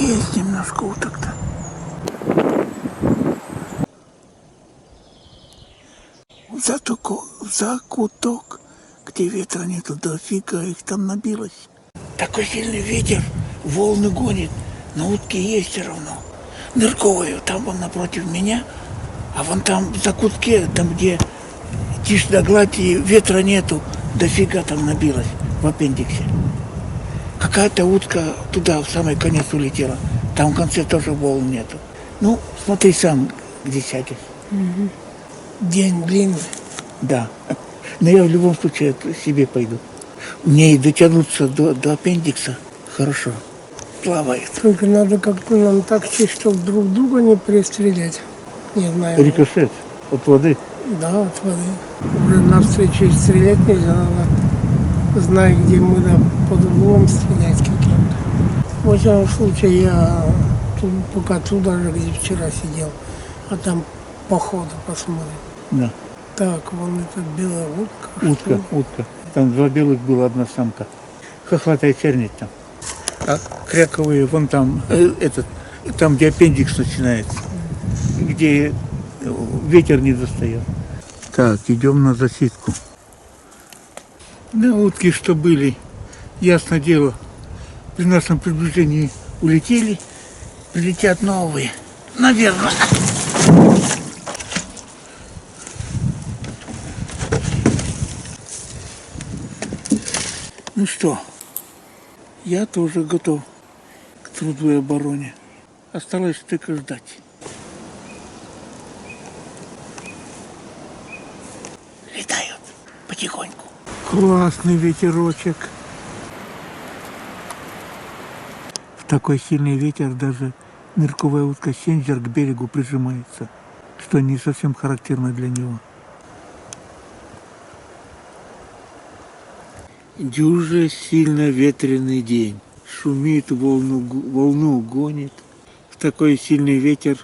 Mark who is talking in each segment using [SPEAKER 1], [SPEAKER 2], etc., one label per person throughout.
[SPEAKER 1] Есть немножко уток-то. В закуток, где ветра нету, дофига их там набилось. Такой сильный ветер, волны гонит, но утки есть все равно. Нырковые, там он напротив меня, а вон там в закутке, там где тишь да гладь и ветра нету, дофига там набилось в аппендиксе. Какая-то утка туда в самый конец улетела, там в конце тоже волн нету. Ну, смотри сам, где сядешь.
[SPEAKER 2] Угу. День длинный.
[SPEAKER 1] Да. Но я в любом случае себе пойду. Мне и дотянуться до аппендикса хорошо. Плавает.
[SPEAKER 2] Только надо как-то нам так сесть, чтобы друг друга не пристрелять. Не знаю.
[SPEAKER 1] Рикошет от воды.
[SPEAKER 2] Да, от воды. Уже на встрече стрелять нельзя, надо знать, где мы да, под углом стрелять каким-то. В этом случае я тут, пока туда же, где вчера сидел, а там по ходу посмотрим.
[SPEAKER 1] Да.
[SPEAKER 2] Так, вон это белая утка.
[SPEAKER 1] Утка. Там два белых была, одна самка. Хохлатая чернить там. А кряковые вон там, там, где аппендикс начинается, где ветер не достает. Так, идем на засидку. Да, утки, что были, ясно дело, при нашем приближении улетели, прилетят новые. Наверное. Ну что, я тоже готов к трудовой обороне. Осталось только ждать. Летают потихоньку. Классный ветерочек. В такой сильный ветер даже нырковая утка сенджер к берегу прижимается, что не совсем характерно для него. Дюже сильно ветреный день. Шумит, волну гонит. В такой сильный ветер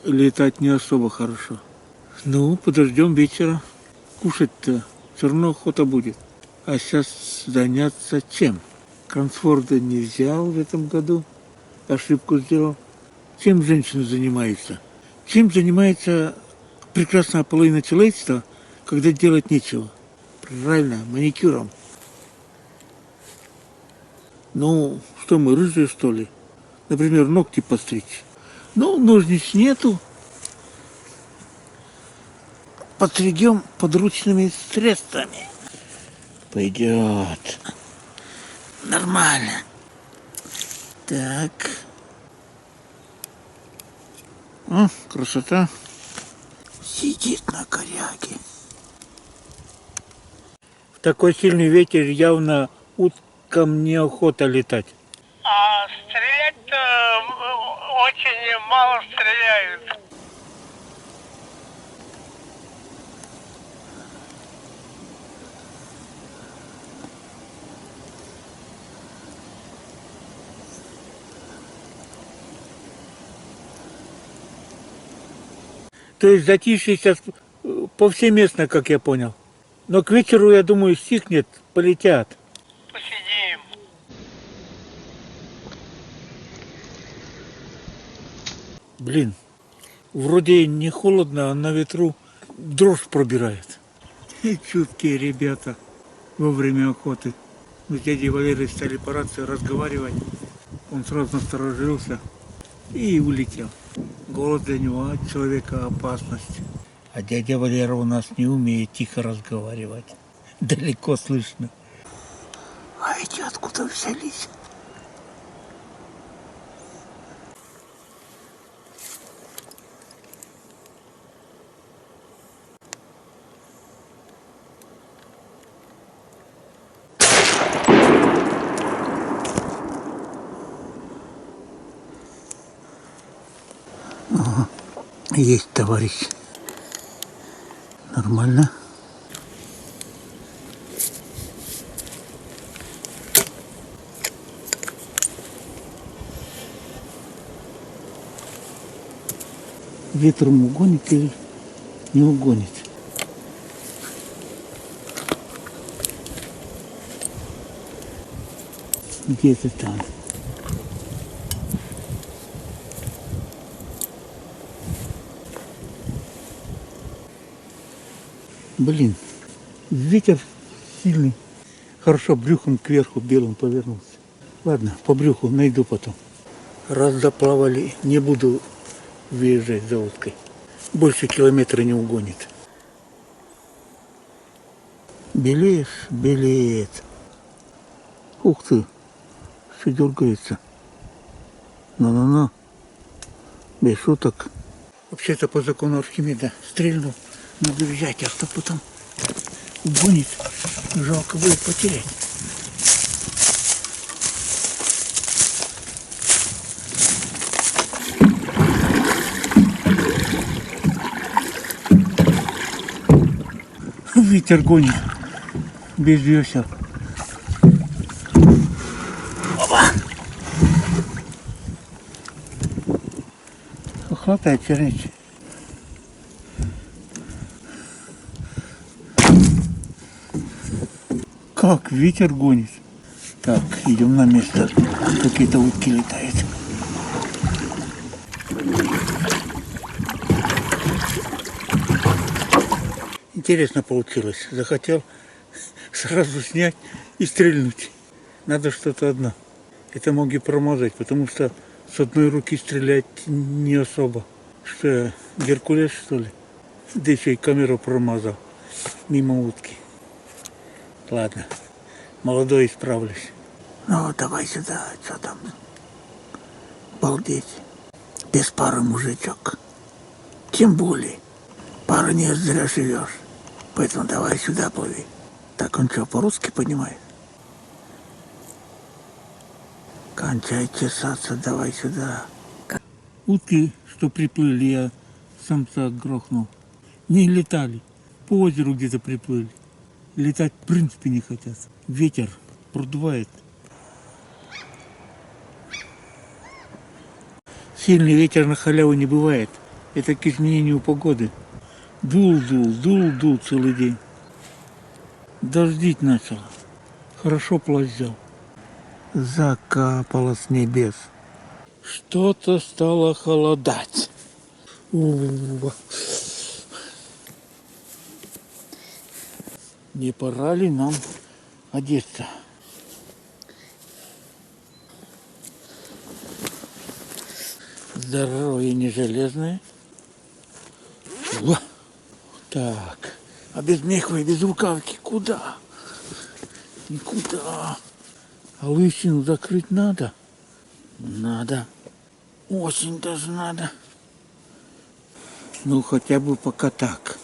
[SPEAKER 1] летать не особо хорошо. Ну, подождем вечера. Кушать-то все равно охота будет. А сейчас заняться чем? Кроссворда не взял в этом году. Ошибку сделал. Чем женщины занимаются? Чем занимается прекрасная половина человечества, когда делать нечего? Правильно, маникюром. Ну, что мы, рыжие, что ли? Например, ногти постричь. Ну, ножниц нету. Подстригем подручными средствами. Пойдет. Нормально. Так. О, красота. Сидит на коряге. В такой сильный ветер явно уткам неохота летать.
[SPEAKER 3] А стрелять-то очень мало стреляют.
[SPEAKER 1] То есть затишье сейчас повсеместно, как я понял. Но к вечеру, я думаю, стихнет, полетят.
[SPEAKER 3] Посидим.
[SPEAKER 1] Блин, вроде не холодно, а на ветру дрожь пробирает. И чуткие ребята во время охоты. Мы с дядей Валерой стали по рации разговаривать. Он сразу насторожился и улетел. Голод для него от человека опасность. А дядя Валера у нас не умеет тихо разговаривать. Далеко слышно. А эти откуда взялись? Ага. Есть, товарищ. Нормально. Ветром угонит или не угонит? Где-то там. Блин, ветер сильный. Хорошо, брюхом кверху белым повернулся. Ладно, по брюху найду потом. Раз заплавали, не буду выезжать за удкой. Больше километра не угонит. Белеешь, белеет. Ух ты, все дергается. Ну-ну-ну. Без шуток. Вообще-то по закону Архимеда стрельнул. Надо взять, а то потом угонит. Жалко будет потерять. Ветер гонит. Без весел. Опа! Хватает черничий. Как ветер гонит. Так, идем на место. Какие-то утки летают. Интересно получилось. Захотел сразу снять и стрельнуть. Надо что-то одно. Это мог и промазать, потому что с одной руки стрелять не особо. Что я, Геркулес, что ли? Да еще и камеру промазал. Мимо утки. Ладно, молодой исправлюсь. Ну, давай сюда, что там? Балдеть. Без пары, мужичок. Тем более. Пары не зря живешь. Поэтому давай сюда плыви. Так он что, по-русски понимает? Кончай чесаться, давай сюда. Утки, что приплыли, я самца грохнул. Не летали. По озеру где-то приплыли. Летать в принципе не хотят. Ветер продувает. Сильный ветер на халяву не бывает. Это к изменению погоды. Дул целый день. Дождить начало. Хорошо плащ взял. Закапало с небес. Что-то стало холодать. Не пора ли нам одеться? Здоровье не железное. Так, а без меховой, без рукавки куда? Никуда. А лысину закрыть надо? Надо. Очень даже надо. Ну, хотя бы пока так.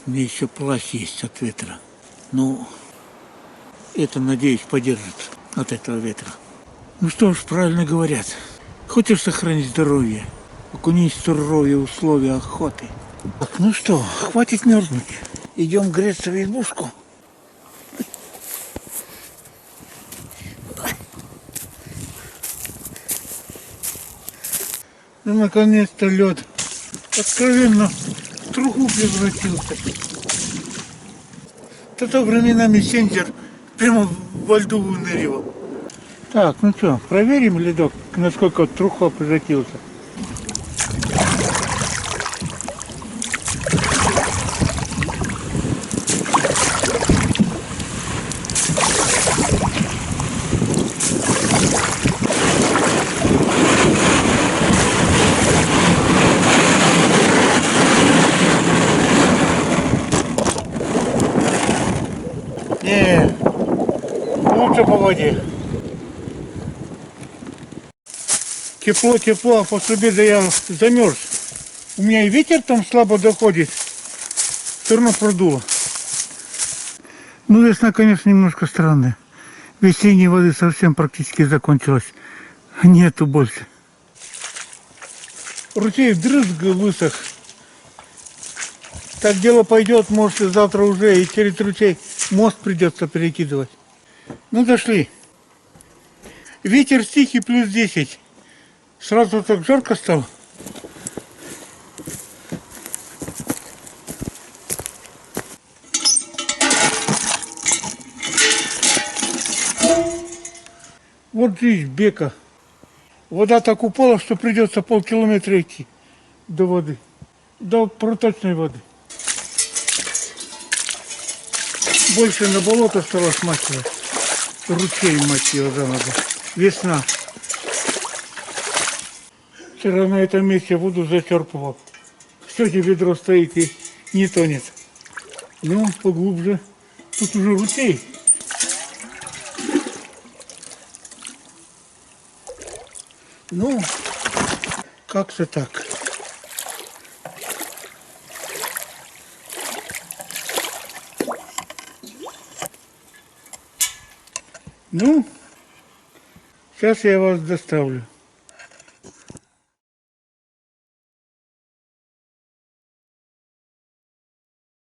[SPEAKER 1] У меня еще плащ есть от ветра. Ну, это, надеюсь, подержит от этого ветра. Ну что ж, правильно говорят. Хочешь сохранить здоровье? Окунись в суровые условия охоты. Так, ну что, хватит мерзнуть. Идем греться в избушку. Ну, наконец-то лед откровенно в труху превратился. Это временами сенсор прямо во льду выныривал. Так, ну что, проверим ледок, насколько труха превратился. Не, лучше по воде. Тепло, а после обеда я замерз. У меня и ветер там слабо доходит. Все равно продуло. Ну, весна, конечно, немножко странная. Весенней воды совсем практически закончилась. Нету больше. Ручей вдрызг высох. Так дело пойдет, может, и завтра уже и через ручей мост придется перекидывать. Ну, дошли. Ветер тихий, плюс 10. Сразу так жарко стало. Вот здесь бека. Вода так упала, что придется полкилометра идти до воды. До проточной воды. Больше на болото стало смахивать. Ручей, мать его, за надо. Весна. Вчера на этом месте воду зачерпывал. Все, ведро стоит и не тонет. Ну, поглубже. Тут уже ручей. Ну, как-то так. Ну, сейчас я вас доставлю.